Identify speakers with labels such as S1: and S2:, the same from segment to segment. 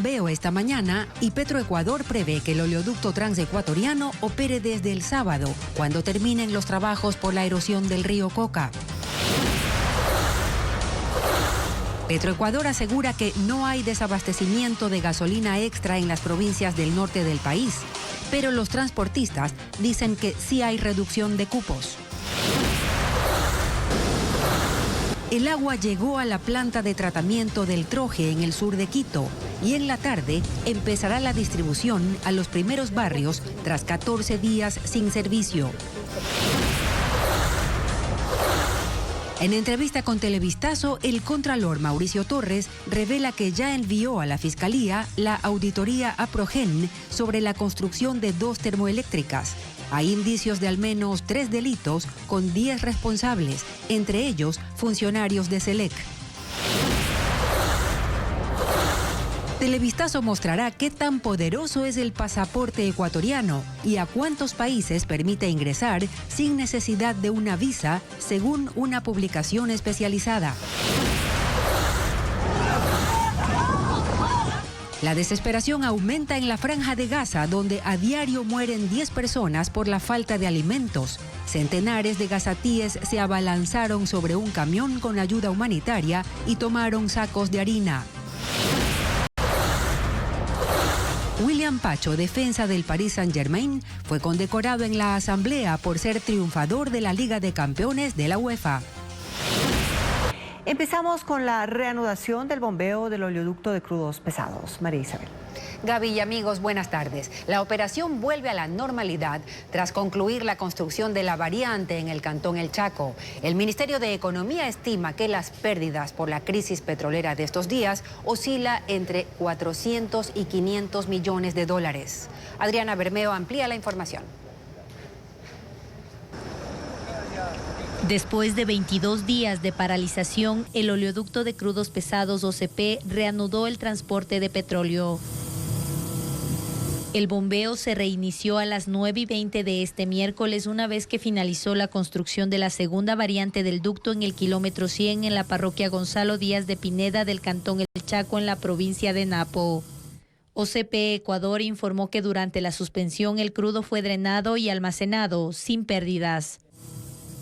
S1: bombeo esta mañana y Petroecuador prevé que el oleoducto transecuatoriano opere desde el sábado, cuando terminen los trabajos por la erosión del río Coca. Petroecuador asegura que no hay desabastecimiento de gasolina extra en las provincias del norte del país, pero los transportistas dicen que sí hay reducción de cupos. El agua llegó a la planta de tratamiento del Troje en el sur de Quito y en la tarde empezará la distribución a los primeros barrios tras 14 días sin servicio. En entrevista con Televistazo, el contralor Mauricio Torres revela que ya envió a la Fiscalía la auditoría a Progen sobre la construcción de 2 termoeléctricas. Hay indicios de al menos 3 delitos con 10 responsables, entre ellos funcionarios de SELEC. Televistazo mostrará qué tan poderoso es el pasaporte ecuatoriano y a cuántos países permite ingresar sin necesidad de una visa, según una publicación especializada. La desesperación aumenta en la Franja de Gaza, donde a diario mueren 10 personas por la falta de alimentos. Centenares de gazatíes se abalanzaron sobre un camión con ayuda humanitaria y tomaron sacos de harina. William Pacho, defensa del Paris Saint-Germain, fue condecorado en la Asamblea por ser triunfador de la Liga de Campeones de la UEFA.
S2: Empezamos con la reanudación del bombeo del oleoducto de crudos pesados. María Isabel.
S1: Gaby y amigos, buenas tardes. La operación vuelve a la normalidad tras concluir la construcción de la variante en el cantón El Chaco. El Ministerio de Economía estima que las pérdidas por la crisis petrolera de estos días oscila entre 400 y 500 millones de dólares. Adriana Bermeo amplía la información.
S3: Después de 22 días de paralización, el oleoducto de crudos pesados OCP reanudó el transporte de petróleo. El bombeo se reinició a las 9:20 de este miércoles, una vez que finalizó la construcción de la segunda variante del ducto en el kilómetro 100 en la parroquia Gonzalo Díaz de Pineda del cantón El Chaco en la provincia de Napo. OCP Ecuador informó que durante la suspensión el crudo fue drenado y almacenado sin pérdidas.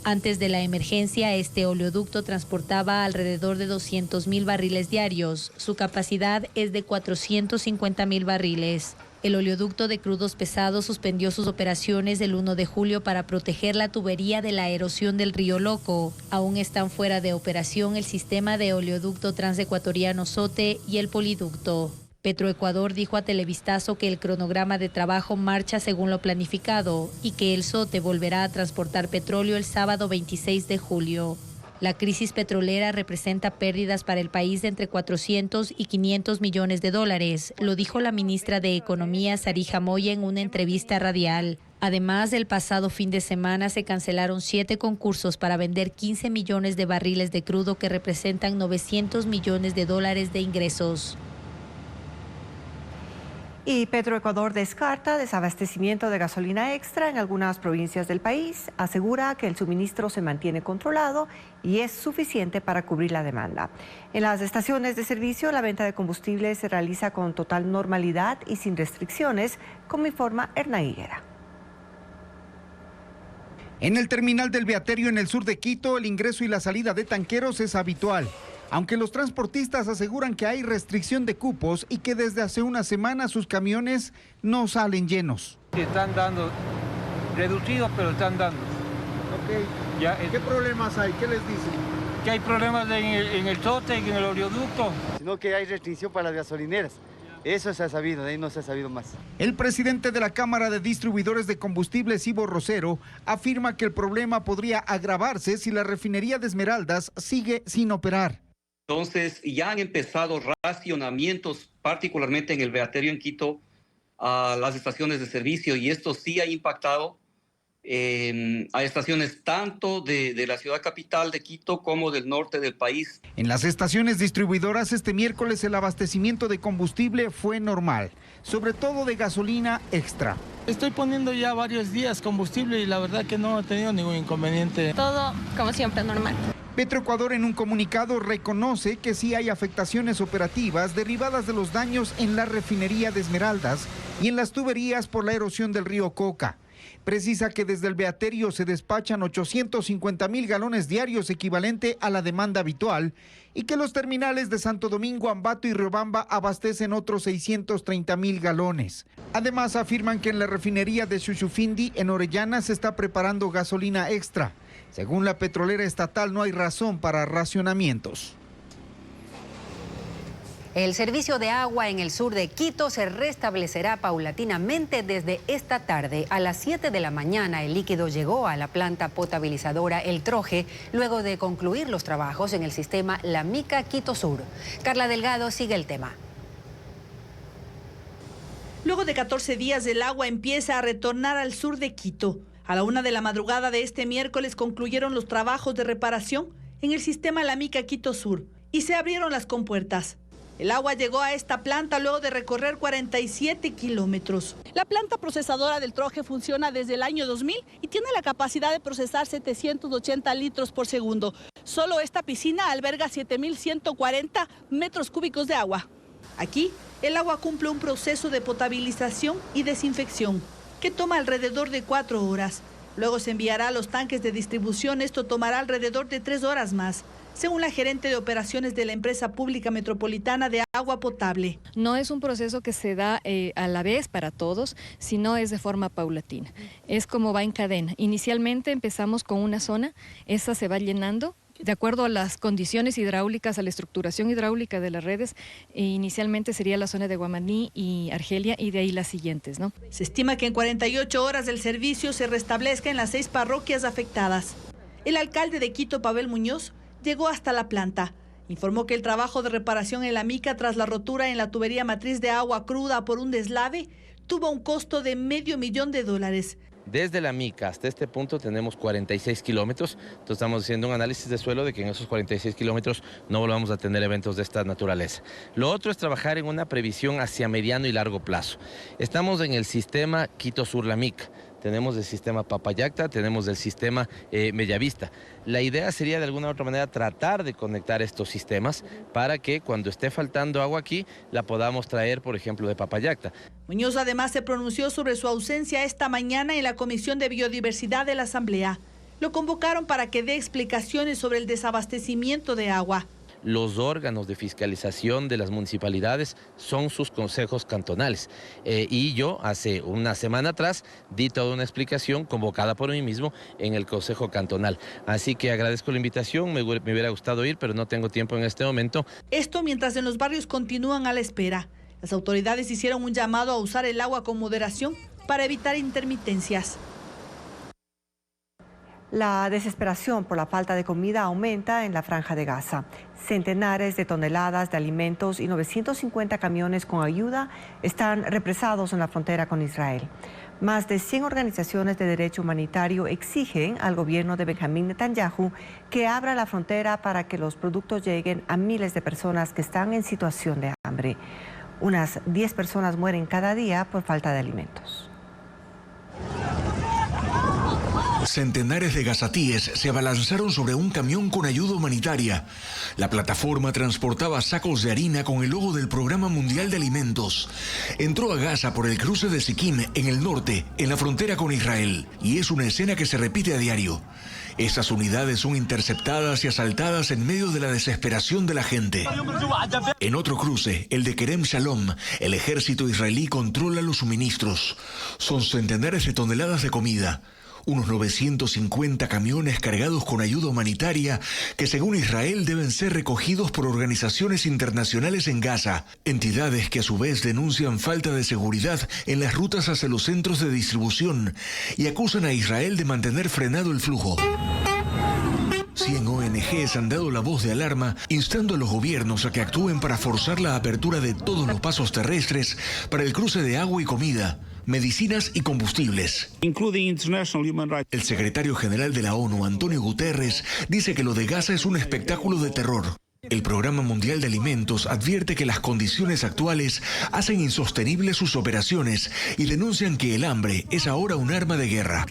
S3: Antes de la emergencia, este oleoducto transportaba alrededor de 200.000 barriles diarios. Su capacidad es de 450.000 barriles. El oleoducto de crudos pesados suspendió sus operaciones el 1 de julio para proteger la tubería de la erosión del río Loco. Aún están fuera de operación el sistema de oleoducto transecuatoriano SOTE y el poliducto. Petroecuador dijo a Televistazo que el cronograma de trabajo marcha según lo planificado y que el SOTE volverá a transportar petróleo el sábado 26 de julio. La crisis petrolera representa pérdidas para el país de entre 400 y 500 millones de dólares, lo dijo la ministra de Economía, Sarija Moya, en una entrevista radial. Además, el pasado fin de semana se cancelaron 7 concursos para vender 15 millones de barriles de crudo que representan 900 millones de dólares de ingresos.
S2: Y Petroecuador descarta desabastecimiento de gasolina extra en algunas provincias del país. Asegura que el suministro se mantiene controlado y es suficiente para cubrir la demanda. En las estaciones de servicio, la venta de combustible se realiza con total normalidad y sin restricciones, como informa Hernán Higuera.
S4: En el terminal del Beaterio en el sur de Quito, el ingreso y la salida de tanqueros es habitual. Aunque los transportistas aseguran que hay restricción de cupos y que desde hace una semana sus camiones no salen llenos.
S5: Están dando, reducidos, pero están dando.
S4: Ok. ¿Qué problemas hay? ¿Qué les dicen?
S5: Que hay problemas en el SOTE y en el oleoducto.
S6: Sino que hay restricción para las gasolineras. Eso se ha sabido, de ahí no se ha sabido más.
S4: El presidente de la Cámara de Distribuidores de Combustibles, Ivo Rosero, afirma que el problema podría agravarse si la refinería de Esmeraldas sigue sin operar.
S7: Entonces, ya han empezado racionamientos, particularmente en el Beaterio en Quito, a las estaciones de servicio, y esto sí ha impactado a estaciones tanto de la ciudad capital de Quito como del norte del país.
S4: En las estaciones distribuidoras este miércoles el abastecimiento de combustible fue normal, sobre todo de gasolina extra.
S8: Estoy poniendo ya varios días combustible y la verdad que no he tenido ningún inconveniente.
S9: Todo como siempre, normal.
S4: Petroecuador en un comunicado reconoce que sí hay afectaciones operativas derivadas de los daños en la refinería de Esmeraldas y en las tuberías por la erosión del río Coca. Precisa que desde el Beaterio se despachan 850,000 galones diarios, equivalente a la demanda habitual, y que los terminales de Santo Domingo, Ambato y Riobamba abastecen otros 630,000 galones. Además, afirman que en la refinería de Xuxufindi, en Orellana, se está preparando gasolina extra. Según la petrolera estatal, no hay razón para racionamientos.
S1: El servicio de agua en el sur de Quito se restablecerá paulatinamente desde esta tarde. A las 7 de la mañana el líquido llegó a la planta potabilizadora El Troje luego de concluir los trabajos en el sistema La Mica Quito Sur. Carla Delgado sigue el tema.
S8: Luego de 14 días el agua empieza a retornar al sur de Quito. A la 1 de la madrugada de este miércoles concluyeron los trabajos de reparación en el sistema La Mica Quito Sur y se abrieron las compuertas. El agua llegó a esta planta luego de recorrer 47 kilómetros. La planta procesadora del Troje funciona desde el año 2000 y tiene la capacidad de procesar 780 litros por segundo. Solo esta piscina alberga 7.140 metros cúbicos de agua. Aquí, el agua cumple un proceso de potabilización y desinfección que toma alrededor de 4 horas. Luego se enviará a los tanques de distribución. Esto tomará alrededor de 3 horas más, según la gerente de operaciones de la empresa pública metropolitana de agua potable.
S9: No es un proceso que se da a la vez para todos, sino es de forma paulatina. Es como va en cadena. Inicialmente empezamos con una zona, esa se va llenando de acuerdo a las condiciones hidráulicas, a la estructuración hidráulica de las redes. Inicialmente sería la zona de Guamaní y Argelia y de ahí las siguientes, ¿no?
S8: Se estima que en 48 horas el servicio se restablezca en las 6 parroquias afectadas. El alcalde de Quito, Pavel Muñoz, llegó hasta la planta. Informó que el trabajo de reparación en La Mica tras la rotura en la tubería matriz de agua cruda por un deslave tuvo un costo de $500,000.
S10: Desde La Mica hasta este punto tenemos 46 kilómetros, entonces estamos haciendo un análisis de suelo de que en esos 46 kilómetros no volvamos a tener eventos de esta naturaleza. Lo otro es trabajar en una previsión hacia mediano y largo plazo. Estamos en el sistema Quito Sur La Mica. Tenemos el sistema Papayacta, tenemos el sistema Bellavista. La idea sería de alguna u otra manera tratar de conectar estos sistemas para que cuando esté faltando agua aquí la podamos traer, por ejemplo, de Papayacta.
S8: Muñoz además se pronunció sobre su ausencia esta mañana en la Comisión de Biodiversidad de la Asamblea. Lo convocaron para que dé explicaciones sobre el desabastecimiento de agua.
S10: Los órganos de fiscalización de las municipalidades son sus consejos cantonales. Y yo hace una semana atrás di toda una explicación convocada por mí mismo en el Consejo Cantonal. Así que agradezco la invitación, me hubiera gustado ir, pero no tengo tiempo en este momento.
S8: Esto mientras en los barrios continúan a la espera. Las autoridades hicieron un llamado a usar el agua con moderación para evitar intermitencias.
S2: La desesperación por la falta de comida aumenta en la Franja de Gaza. Centenares de toneladas de alimentos y 950 camiones con ayuda están represados en la frontera con Israel. Más de 100 organizaciones de derecho humanitario exigen al gobierno de Benjamín Netanyahu que abra la frontera para que los productos lleguen a miles de personas que están en situación de hambre. Unas 10 personas mueren cada día por falta de alimentos.
S11: Centenares de gazatíes se abalanzaron sobre un camión con ayuda humanitaria. La plataforma transportaba sacos de harina con el logo del Programa Mundial de Alimentos. Entró a Gaza por el cruce de Siquim, en el norte, en la frontera con Israel. Y es una escena que se repite a diario. Estas unidades son interceptadas y asaltadas en medio de la desesperación de la gente. En otro cruce, el de Kerem Shalom, el ejército israelí controla los suministros. Son centenares de toneladas de comida. Unos 950 camiones cargados con ayuda humanitaria que según Israel deben ser recogidos por organizaciones internacionales en Gaza, entidades que a su vez denuncian falta de seguridad en las rutas hacia los centros de distribución y acusan a Israel de mantener frenado el flujo. 100 ONGs han dado la voz de alarma, instando a los gobiernos a que actúen para forzar la apertura de todos los pasos terrestres para el cruce de agua y comida, medicinas y combustibles. El secretario general de la ONU, Antonio Guterres, dice que lo de Gaza es un espectáculo de terror. El Programa Mundial de Alimentos advierte que las condiciones actuales hacen insostenibles sus operaciones y denuncian que el hambre es ahora un arma de guerra.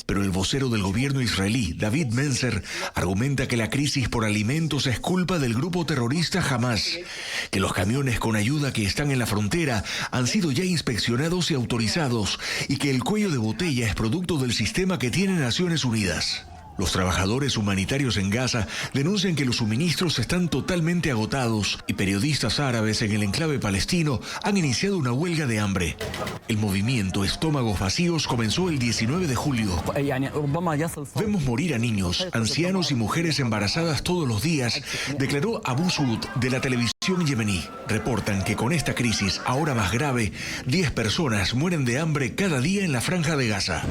S11: Pero el vocero del gobierno israelí, David Menzer, argumenta que la crisis por alimentos es culpa del grupo terrorista Hamas, que los camiones con ayuda que están en la frontera han sido ya inspeccionados y autorizados y que el cuello de botella es producto del sistema que tiene Naciones Unidas. Los trabajadores humanitarios en Gaza denuncian que los suministros están totalmente agotados y periodistas árabes en el enclave palestino han iniciado una huelga de hambre. El movimiento Estómagos Vacíos comenzó el 19 de julio. Vemos morir a niños, ancianos y mujeres embarazadas todos los días, declaró Abu Suud de la televisión yemení. Reportan que con esta crisis, ahora más grave, 10 personas mueren de hambre cada día en la franja de Gaza.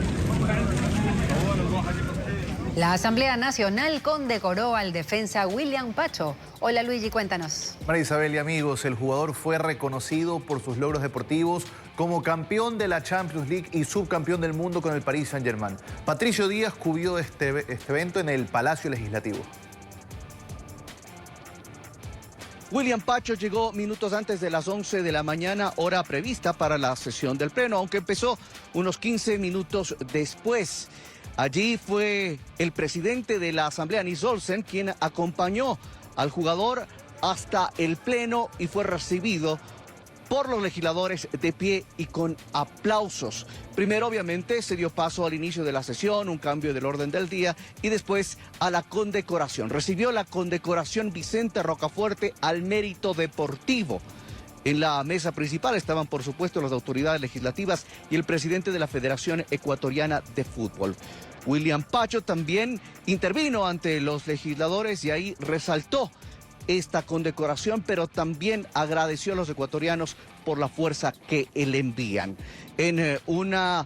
S1: La Asamblea Nacional condecoró al defensa William Pacho. Hola Luigi, cuéntanos.
S12: María Isabel y amigos, el jugador fue reconocido por sus logros deportivos como campeón de la Champions League y subcampeón del mundo con el Paris Saint-Germain. Patricio Díaz cubrió este evento en el Palacio Legislativo.
S13: William Pacho llegó minutos antes de las 11 de la mañana, hora prevista para la sesión del Pleno, aunque empezó unos 15 minutos después. Allí fue el presidente de la Asamblea, Nils Olsen, quien acompañó al jugador hasta el Pleno y fue recibido por los legisladores de pie y con aplausos. Primero, obviamente, se dio paso al inicio de la sesión, un cambio del orden del día y después a la condecoración. Recibió la condecoración Vicente Rocafuerte al mérito deportivo. En la mesa principal estaban, por supuesto, las autoridades legislativas y el presidente de la Federación Ecuatoriana de Fútbol. William Pacho también intervino ante los legisladores y ahí resaltó esta condecoración, pero también agradeció a los ecuatorianos por la fuerza que le envían. En una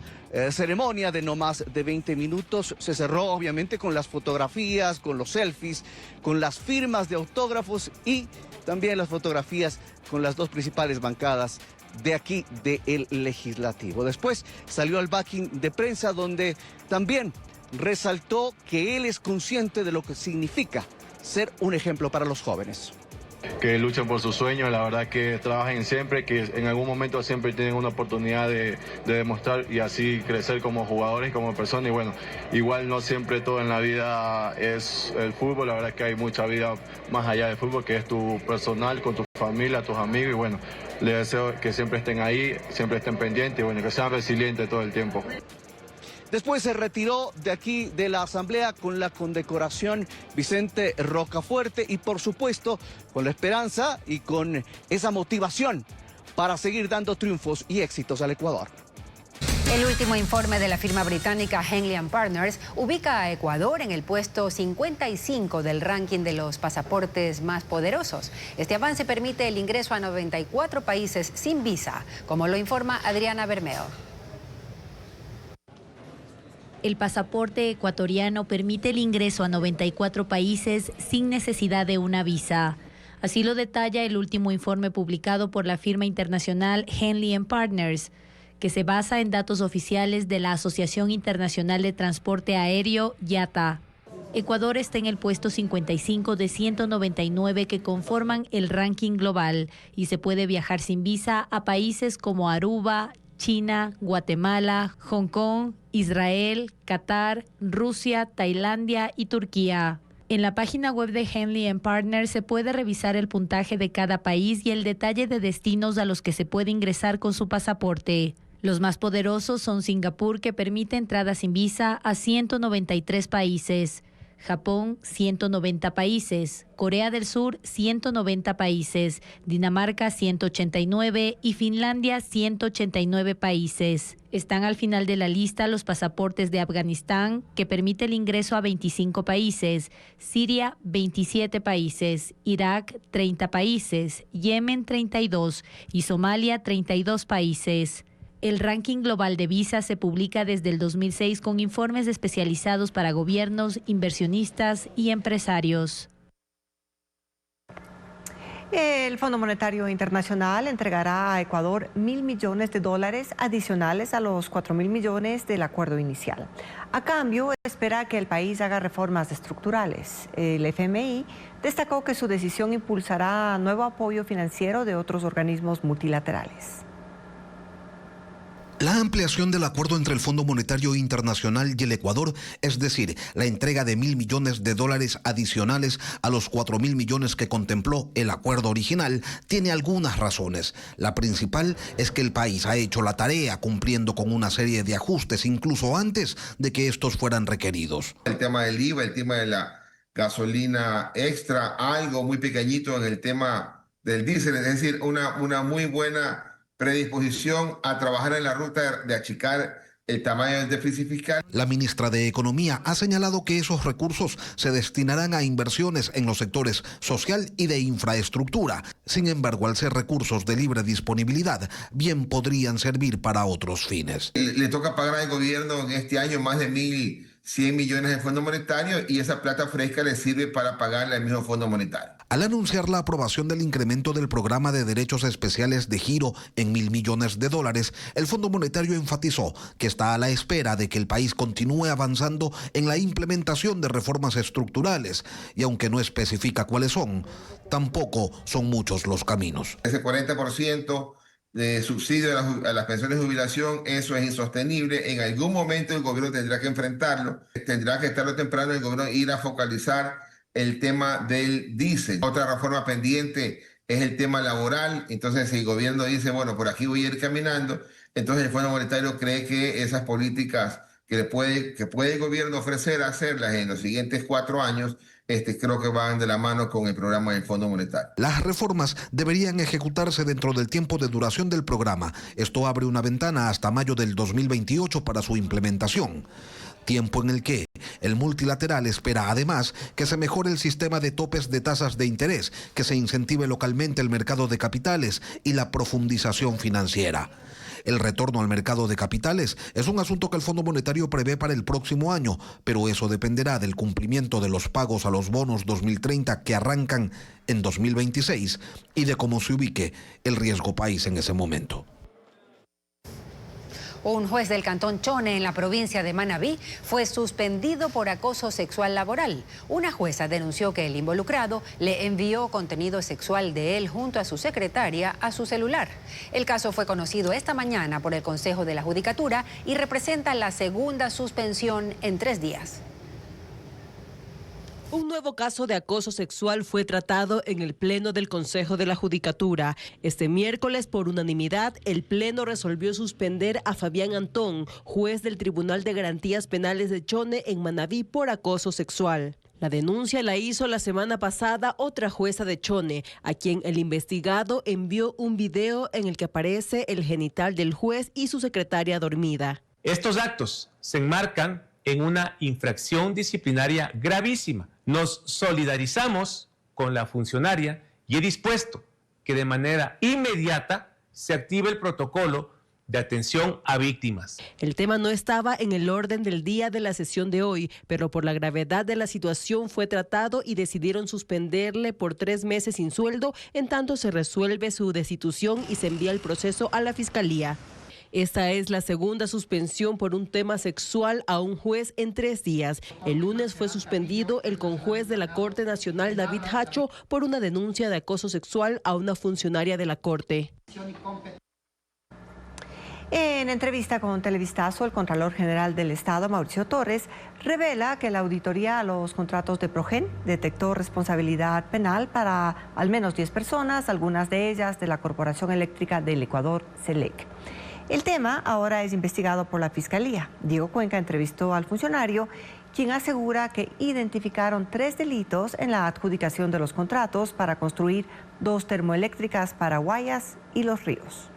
S13: ceremonia de no más de 20 minutos se cerró obviamente con las fotografías, con los selfies, con las firmas de autógrafos y también las fotografías con las dos principales bancadas de aquí del Legislativo. Después salió al backing de prensa donde también resaltó que él es consciente de lo que significa ser un ejemplo para los jóvenes.
S14: Que luchen por sus sueños, la verdad que trabajen siempre, que en algún momento siempre tienen una oportunidad de demostrar y así crecer como jugadores, como personas. Y bueno, igual no siempre todo en la vida es el fútbol, la verdad que hay mucha vida más allá del fútbol, que es tu personal, con tu familia, tus amigos. Y bueno, les deseo que siempre estén ahí, siempre estén pendientes y bueno, que sean resilientes todo el tiempo.
S13: Después se retiró de aquí de la Asamblea con la condecoración Vicente Rocafuerte y por supuesto con la esperanza y con esa motivación para seguir dando triunfos y éxitos al Ecuador.
S1: El último informe de la firma británica Henley & Partners ubica a Ecuador en el puesto 55 del ranking de los pasaportes más poderosos. Este avance permite el ingreso a 94 países sin visa, como lo informa Adriana Bermeo.
S3: El pasaporte ecuatoriano permite el ingreso a 94 países sin necesidad de una visa. Así lo detalla el último informe publicado por la firma internacional Henley & Partners, que se basa en datos oficiales de la Asociación Internacional de Transporte Aéreo, IATA. Ecuador está en el puesto 55 de 199 que conforman el ranking global y se puede viajar sin visa a países como Aruba, China, Guatemala, Hong Kong, Israel, Qatar, Rusia, Tailandia y Turquía. En la página web de Henley & Partners se puede revisar el puntaje de cada país y el detalle de destinos a los que se puede ingresar con su pasaporte. Los más poderosos son Singapur, que permite entrada sin visa a 193 países. Japón, 190 países, Corea del Sur, 190 países, Dinamarca, 189 y Finlandia, 189 países. Están al final de la lista los pasaportes de Afganistán, que permite el ingreso a 25 países, Siria, 27 países, Irak, 30 países, Yemen, 32 y Somalia, 32 países. El ranking global de visas se publica desde el 2006 con informes especializados para gobiernos, inversionistas y empresarios.
S2: El Fondo Monetario Internacional entregará a Ecuador $1.000 millones adicionales a los 4.000 millones del acuerdo inicial. A cambio, espera que el país haga reformas estructurales. El FMI destacó que su decisión impulsará nuevo apoyo financiero de otros organismos multilaterales.
S15: La ampliación del acuerdo entre el Fondo Monetario Internacional y el Ecuador, es decir, la entrega de $1.000 millones adicionales a los 4.000 millones que contempló el acuerdo original, tiene algunas razones. La principal es que el país ha hecho la tarea cumpliendo con una serie de ajustes, incluso antes de que estos fueran requeridos.
S16: El tema del IVA, el tema de la gasolina extra, algo muy pequeñito en el tema del diésel, es decir, una muy buena predisposición a trabajar en la ruta de achicar el tamaño del déficit fiscal.
S15: La ministra de Economía ha señalado que esos recursos se destinarán a inversiones en los sectores social y de infraestructura. Sin embargo, al ser recursos de libre disponibilidad, bien podrían servir para otros fines.
S16: Le toca pagar al gobierno en este año más de 1.100 millones de Fondo Monetario y esa plata fresca le sirve para pagarle al mismo Fondo Monetario.
S15: Al anunciar la aprobación del incremento del programa de derechos especiales de giro en $1.000 millones, el Fondo Monetario enfatizó que está a la espera de que el país continúe avanzando en la implementación de reformas estructurales y aunque no especifica cuáles son, tampoco son muchos los caminos.
S16: Ese 40% de subsidio a las pensiones de jubilación, eso es insostenible. En algún momento el gobierno tendrá que enfrentarlo, tendrá que tarde o temprano el gobierno ir a focalizar el tema del diésel. Otra reforma pendiente es el tema laboral. Entonces, si el gobierno dice, bueno, por aquí voy a ir caminando, entonces el Fondo Monetario cree que esas políticas que puede el gobierno ofrecer hacerlas en los siguientes 4 años, creo que van de la mano con el programa del Fondo Monetario.
S15: Las reformas deberían ejecutarse dentro del tiempo de duración del programa. Esto abre una ventana hasta mayo del 2028 para su implementación. Tiempo en el que el multilateral espera además que se mejore el sistema de topes de tasas de interés, que se incentive localmente el mercado de capitales y la profundización financiera. El retorno al mercado de capitales es un asunto que el Fondo Monetario prevé para el próximo año, pero eso dependerá del cumplimiento de los pagos a los bonos 2030 que arrancan en 2026 y de cómo se ubique el riesgo país en ese momento.
S1: Un juez del cantón Chone en la provincia de Manabí fue suspendido por acoso sexual laboral. Una jueza denunció que el involucrado le envió contenido sexual de él junto a su secretaria a su celular. El caso fue conocido esta mañana por el Consejo de la Judicatura y representa la segunda suspensión en 3 días.
S17: Un nuevo caso de acoso sexual fue tratado en el Pleno del Consejo de la Judicatura. Este miércoles, por unanimidad, el Pleno resolvió suspender a Fabián Antón, juez del Tribunal de Garantías Penales de Chone en Manabí por acoso sexual. La denuncia la hizo la semana pasada otra jueza de Chone, a quien el investigado envió un video en el que aparece el genital del juez y su secretaria dormida.
S18: Estos actos se enmarcan en una infracción disciplinaria gravísima. Nos solidarizamos con la funcionaria y he dispuesto que de manera inmediata se active el protocolo de atención a víctimas.
S17: El tema no estaba en el orden del día de la sesión de hoy, pero por la gravedad de la situación fue tratado y decidieron suspenderle por 3 meses sin sueldo, en tanto se resuelve su destitución y se envía el proceso a la Fiscalía. Esta es la segunda suspensión por un tema sexual a un juez en 3 días. El lunes fue suspendido el conjuez de la Corte Nacional, David Hacho, por una denuncia de acoso sexual a una funcionaria de la Corte.
S2: En entrevista con Televistazo, el Contralor General del Estado, Mauricio Torres, revela que la auditoría a los contratos de Progen detectó responsabilidad penal para al menos 10 personas, algunas de ellas de la Corporación Eléctrica del Ecuador, CELEC. El tema ahora es investigado por la Fiscalía. Diego Cuenca entrevistó al funcionario, quien asegura que identificaron 3 delitos en la adjudicación de los contratos para construir 2 termoeléctricas para Guayas y Los Ríos.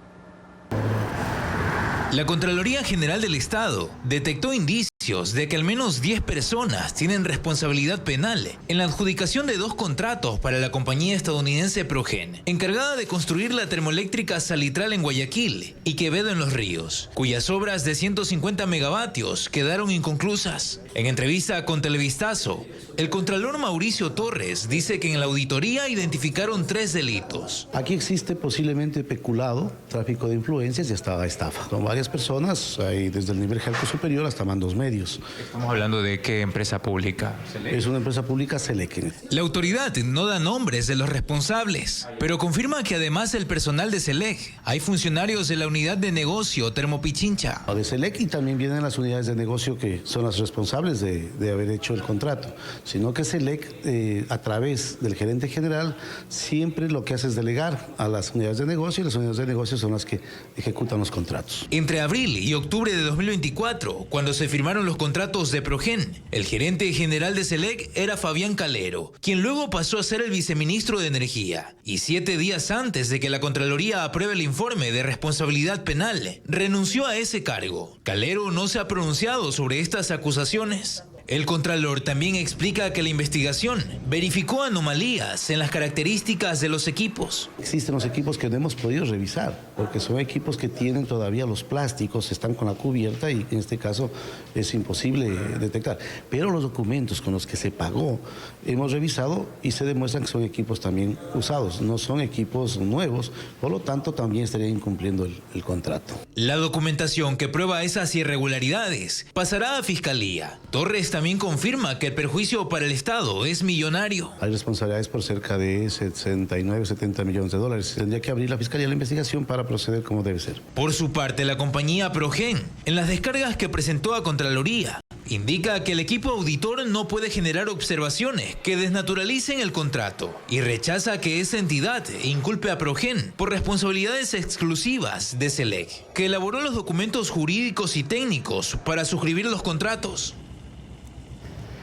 S19: La Contraloría General del Estado detectó indicios indicios de que al menos 10 personas tienen responsabilidad penal en la adjudicación de 2 contratos para la compañía estadounidense Progen, encargada de construir la termoeléctrica Salitral en Guayaquil y Quevedo en Los Ríos, cuyas obras de 150 megavatios quedaron inconclusas. En entrevista con Televistazo, el contralor Mauricio Torres dice que en la auditoría identificaron 3 delitos.
S20: Aquí existe posiblemente peculado, tráfico de influencias y hasta estafa. Son varias personas, hay desde el nivel jerárquico superior hasta mandos medios.
S21: Estamos hablando de qué empresa pública.
S20: Es una empresa pública, Selec.
S19: La autoridad no da nombres de los responsables, pero confirma que además del personal de Selec, hay funcionarios de la unidad de negocio Termopichincha.
S20: De Selec, y también vienen las unidades de negocio que son las responsables de haber hecho el contrato, sino que Selec, a través del gerente general, siempre lo que hace es delegar a las unidades de negocio, y las unidades de negocio son las que ejecutan los contratos.
S19: Entre abril y octubre de 2024, cuando se firmaron los contratos de Progen, el gerente general de Selec era Fabián Calero, quien luego pasó a ser el viceministro de Energía. Y 7 días antes de que la Contraloría apruebe el informe de responsabilidad penal, renunció a ese cargo. Calero no se ha pronunciado sobre estas acusaciones. El contralor también explica que la investigación verificó anomalías en las características de los equipos.
S20: Existen los equipos que no hemos podido revisar, porque son equipos que tienen todavía los plásticos, están con la cubierta y en este caso es imposible detectar. Pero los documentos con los que se pagó hemos revisado y se demuestran que son equipos también usados, no son equipos nuevos, por lo tanto también estaría incumpliendo el contrato.
S19: La documentación que prueba esas irregularidades pasará a Fiscalía. Torres también confirma que el perjuicio para el Estado es millonario.
S20: Hay responsabilidades por cerca de 69, 70 millones de dólares. Tendría que abrir la Fiscalía la investigación para proceder como debe ser.
S19: Por su parte, la compañía Progen, en las descargas que presentó a Contraloría, indica que el equipo auditor no puede generar observaciones que desnaturalicen el contrato y rechaza que esa entidad inculpe a Progen por responsabilidades exclusivas de Selec, que elaboró los documentos jurídicos y técnicos para suscribir los contratos.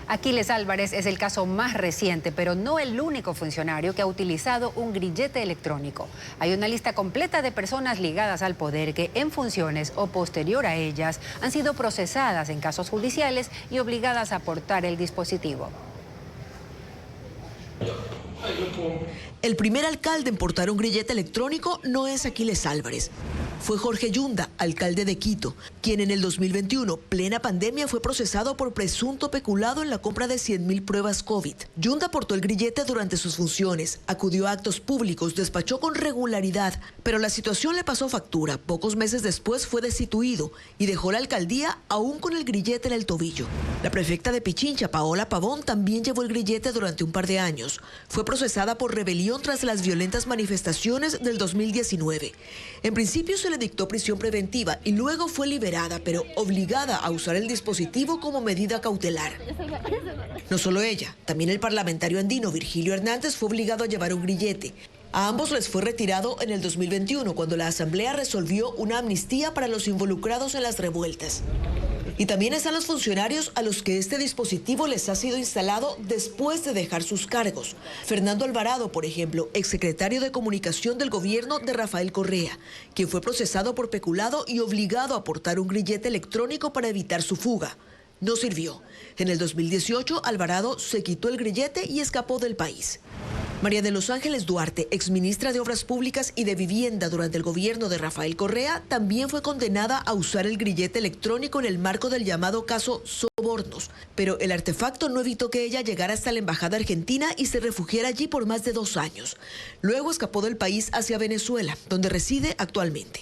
S1: Aquiles Álvarez es el caso más reciente, pero no el único funcionario que ha utilizado un grillete electrónico. Hay una lista completa de personas ligadas al poder que en funciones o posterior a ellas han sido procesadas en casos judiciales y obligadas a portar el dispositivo.
S22: El primer alcalde en portar un grillete electrónico no es Aquiles Álvarez. Fue Jorge Yunda, alcalde de Quito, quien en el 2021, plena pandemia, fue procesado por presunto peculado en la compra de 100.000 pruebas COVID. Yunda portó el grillete durante sus funciones, acudió a actos públicos, despachó con regularidad, pero la situación le pasó factura. Pocos meses después fue destituido y dejó la alcaldía aún con el grillete en el tobillo. La prefecta de Pichincha, Paola Pavón, también llevó el grillete durante un par de años. Fue procesada por rebelión tras las violentas manifestaciones del 2019. En principio se le dictó prisión preventiva y luego fue liberada, pero obligada a usar el dispositivo como medida cautelar. No solo ella, también el parlamentario andino Virgilio Hernández fue obligado a llevar un grillete. A ambos les fue retirado en el 2021, cuando la Asamblea resolvió una amnistía para los involucrados en las revueltas. Y también están los funcionarios a los que este dispositivo les ha sido instalado después de dejar sus cargos. Fernando Alvarado, por ejemplo, exsecretario de Comunicación del gobierno de Rafael Correa, quien fue procesado por peculado y obligado a portar un grillete electrónico para evitar su fuga. No sirvió. En el 2018, Alvarado se quitó el grillete y escapó del país. María de los Ángeles Duarte, exministra de Obras Públicas y de Vivienda durante el gobierno de Rafael Correa, también fue condenada a usar el grillete electrónico en el marco del llamado caso Sobornos. Pero el artefacto no evitó que ella llegara hasta la embajada argentina y se refugiara allí por más de 2 años. Luego escapó del país hacia Venezuela, donde reside actualmente.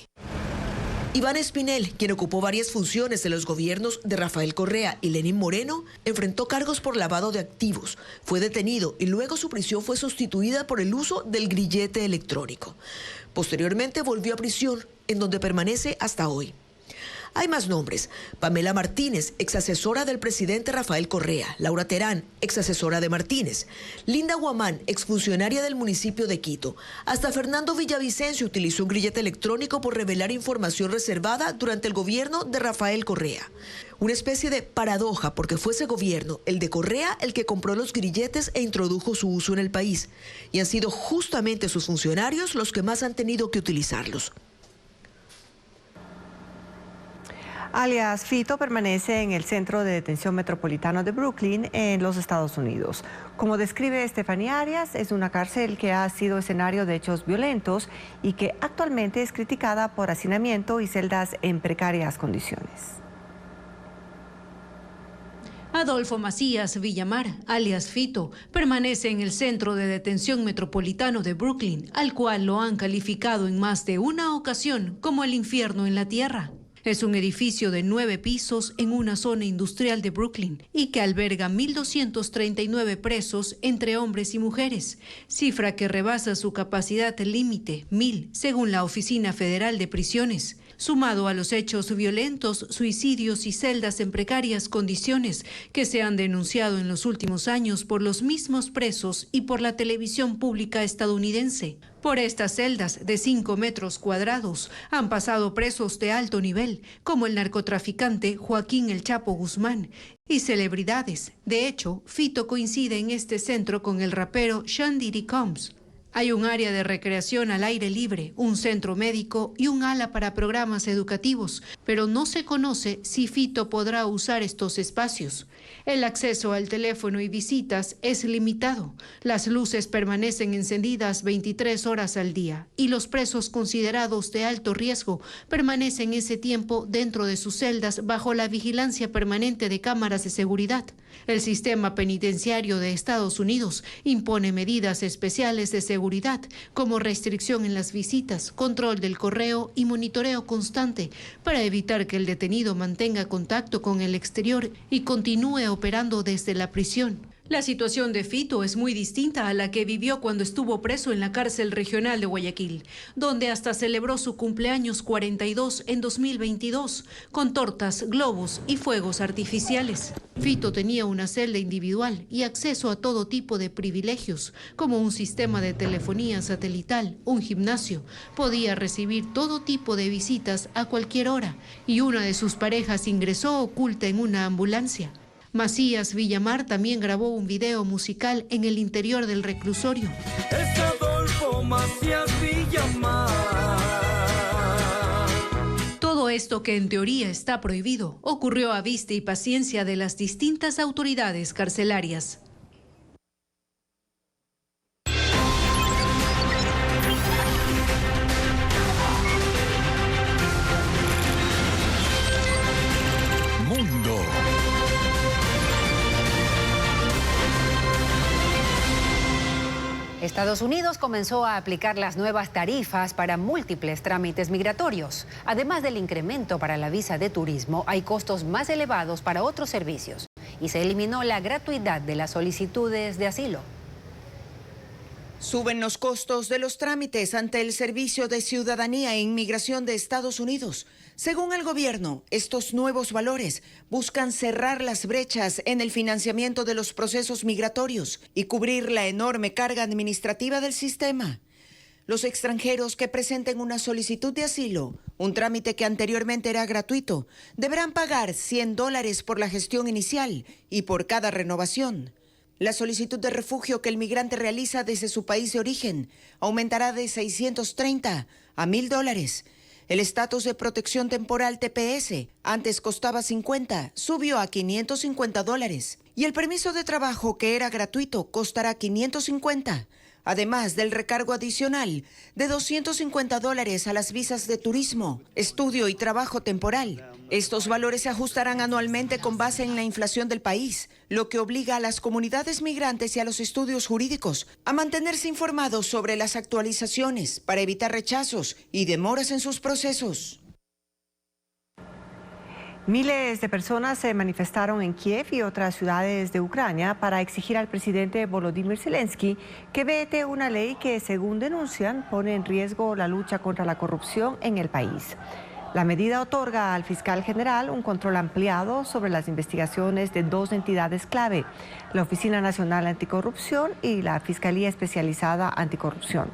S22: Iván Espinel, quien ocupó varias funciones en los gobiernos de Rafael Correa y Lenín Moreno, enfrentó cargos por lavado de activos, fue detenido y luego su prisión fue sustituida por el uso del grillete electrónico. Posteriormente volvió a prisión, en donde permanece hasta hoy. Hay más nombres: Pamela Martínez, exasesora del presidente Rafael Correa; Laura Terán, exasesora de Martínez; Linda Guamán, exfuncionaria del municipio de Quito. Hasta Fernando Villavicencio utilizó un grillete electrónico por revelar información reservada durante el gobierno de Rafael Correa. Una especie de paradoja, porque fue ese gobierno, el de Correa, el que compró los grilletes e introdujo su uso en el país. Y han sido justamente sus funcionarios los que más han tenido que utilizarlos.
S2: Alias Fito permanece en el Centro de Detención Metropolitano de Brooklyn, en los Estados Unidos. Como describe Estefanía Arias, es una cárcel que ha sido escenario de hechos violentos y que actualmente es criticada por hacinamiento y celdas en precarias condiciones.
S5: Adolfo Macías Villamar, alias Fito, permanece en el Centro de Detención Metropolitano de Brooklyn, al cual lo han calificado en más de una ocasión como el infierno en la tierra. Es un edificio de 9 pisos en una zona industrial de Brooklyn y que alberga 1.239 presos entre hombres y mujeres, cifra que rebasa su capacidad límite, 1.000, según la Oficina Federal de Prisiones. Sumado a los hechos violentos, suicidios y celdas en precarias condiciones que se han denunciado en los últimos años por los mismos presos y por la televisión pública estadounidense. Por estas celdas de 5 metros cuadrados han pasado presos de alto nivel, como el narcotraficante Joaquín El Chapo Guzmán, y celebridades. De hecho, Fito coincide en este centro con el rapero Sean Diddy Combs. Hay un área de recreación al aire libre, un centro médico y un ala para programas educativos, pero no se conoce si Fito podrá usar estos espacios. El acceso al teléfono y visitas es limitado. Las luces permanecen encendidas 23 horas al día y los presos considerados de alto riesgo permanecen ese tiempo dentro de sus celdas bajo la vigilancia permanente de cámaras de seguridad. El sistema penitenciario de Estados Unidos impone medidas especiales de seguridad, como restricción en las visitas, control del correo y monitoreo constante, para evitar que el detenido mantenga contacto con el exterior y continúe operando desde la prisión. La situación de Fito es muy distinta a la que vivió cuando estuvo preso en la cárcel regional de Guayaquil, donde hasta celebró su cumpleaños 42 en 2022, con tortas, globos y fuegos artificiales. Fito tenía una celda individual y acceso a todo tipo de privilegios, como un sistema de telefonía satelital, un gimnasio. Podía recibir todo tipo de visitas a cualquier hora, y una de sus parejas ingresó oculta en una ambulancia. Macías Villamar también grabó un video musical en el interior del reclusorio.
S6: Es Adolfo Macías Villamar.
S5: Todo esto, que en teoría está prohibido, ocurrió a vista y paciencia de las distintas autoridades carcelarias.
S11: Mundo.
S1: Estados Unidos comenzó a aplicar las nuevas tarifas para múltiples trámites migratorios. Además del incremento para la visa de turismo, hay costos más elevados para otros servicios y se eliminó la gratuidad de las solicitudes de asilo.
S23: Suben los costos de los trámites ante el Servicio de Ciudadanía e Inmigración de Estados Unidos. Según el gobierno, estos nuevos valores buscan cerrar las brechas en el financiamiento de los procesos migratorios y cubrir la enorme carga administrativa del sistema. Los extranjeros que presenten una solicitud de asilo, un trámite que anteriormente era gratuito, deberán pagar $100 por la gestión inicial y por cada renovación. La solicitud de refugio que el migrante realiza desde su país de origen aumentará de $630 a $1,000. El estatus de protección temporal TPS, antes costaba $50, subió a $550. Y el permiso de trabajo, que era gratuito, costará $550. Además del recargo adicional de $250 a las visas de turismo, estudio y trabajo temporal. Estos valores se ajustarán anualmente con base en la inflación del país, lo que obliga a las comunidades migrantes y a los estudios jurídicos a mantenerse informados sobre las actualizaciones para evitar rechazos y demoras en sus procesos.
S2: Miles de personas se manifestaron en Kiev y otras ciudades de Ucrania para exigir al presidente Volodymyr Zelensky que vete una ley que, según denuncian, pone en riesgo la lucha contra la corrupción en el país. La medida otorga al fiscal general un control ampliado sobre las investigaciones de 2 entidades clave, la Oficina Nacional Anticorrupción y la Fiscalía Especializada Anticorrupción.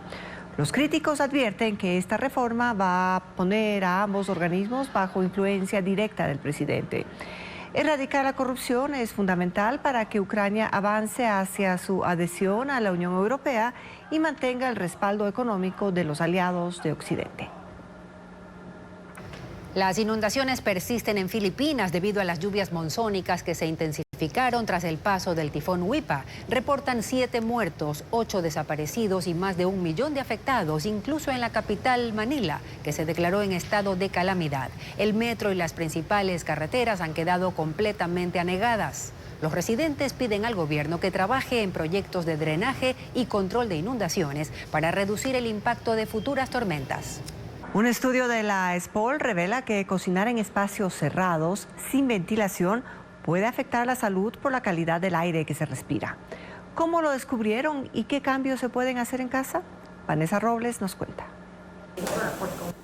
S2: Los críticos advierten que esta reforma va a poner a ambos organismos bajo influencia directa del presidente. Erradicar la corrupción es fundamental para que Ucrania avance hacia su adhesión a la Unión Europea y mantenga el respaldo económico de los aliados de Occidente.
S1: Las inundaciones persisten en Filipinas debido a las lluvias monzónicas que se intensificaron tras el paso del tifón Wipa. Reportan 7 muertos, 8 desaparecidos y más de 1 millón de afectados, incluso en la capital Manila, que se declaró en estado de calamidad. El metro y las principales carreteras han quedado completamente anegadas. Los residentes piden al gobierno que trabaje en proyectos de drenaje y control de inundaciones para reducir el impacto de futuras tormentas.
S2: Un estudio de la SPOL revela que cocinar en espacios cerrados, sin ventilación, puede afectar la salud por la calidad del aire que se respira. ¿Cómo lo descubrieron y qué cambios se pueden hacer en casa? Vanessa Robles nos cuenta.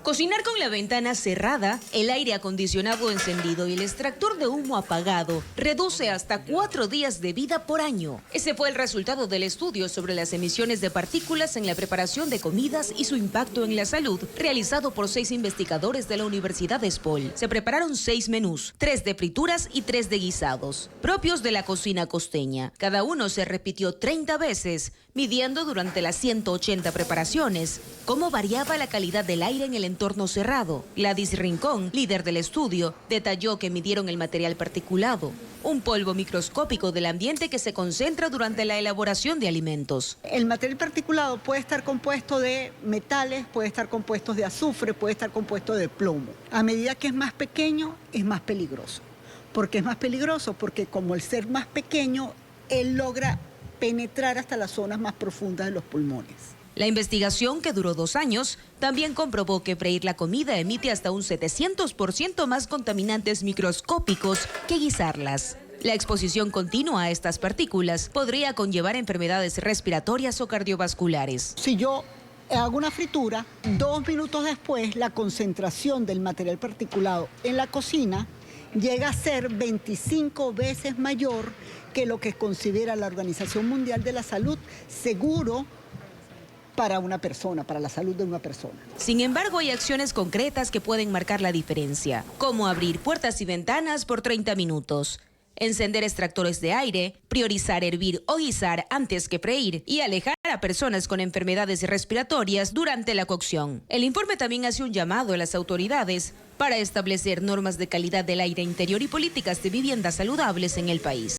S4: Cocinar con la ventana cerrada, el aire acondicionado encendido y el extractor de humo apagado reduce hasta 4 días de vida por año. Ese fue el resultado del estudio sobre las emisiones de partículas en la preparación de comidas y su impacto en la salud, realizado por 6 investigadores de la Universidad de SPOL. Se prepararon 6 menús, 3 de frituras y 3 de guisados, propios de la cocina costeña. Cada uno se repitió 30 veces, midiendo durante las 180 preparaciones cómo variaba la calidad del aire en el entorno cerrado. Gladys Rincón, líder del estudio, detalló que midieron el material particulado, un polvo microscópico del ambiente que se concentra durante la elaboración de alimentos.
S7: El material particulado puede estar compuesto de metales, puede estar compuesto de azufre, puede estar compuesto de plomo. A medida que es más pequeño, es más peligroso. ¿Por qué es más peligroso? Porque como el ser más pequeño, él logra penetrar hasta las zonas más profundas de los pulmones.
S4: La investigación, que duró 2 años, también comprobó que freír la comida emite hasta un 700% más contaminantes microscópicos que guisarlas. La exposición continua a estas partículas podría conllevar enfermedades respiratorias o cardiovasculares.
S7: Si yo hago una fritura, 2 minutos después la concentración del material particulado en la cocina llega a ser 25 veces mayor que lo que considera la Organización Mundial de la Salud seguro para una persona, para la salud de una persona.
S4: Sin embargo, hay acciones concretas que pueden marcar la diferencia, como abrir puertas y ventanas por 30 minutos, encender extractores de aire, priorizar hervir o guisar antes que freír y alejar a personas con enfermedades respiratorias durante la cocción. El informe también hace un llamado a las autoridades para establecer normas de calidad del aire interior y políticas de viviendas saludables en el país.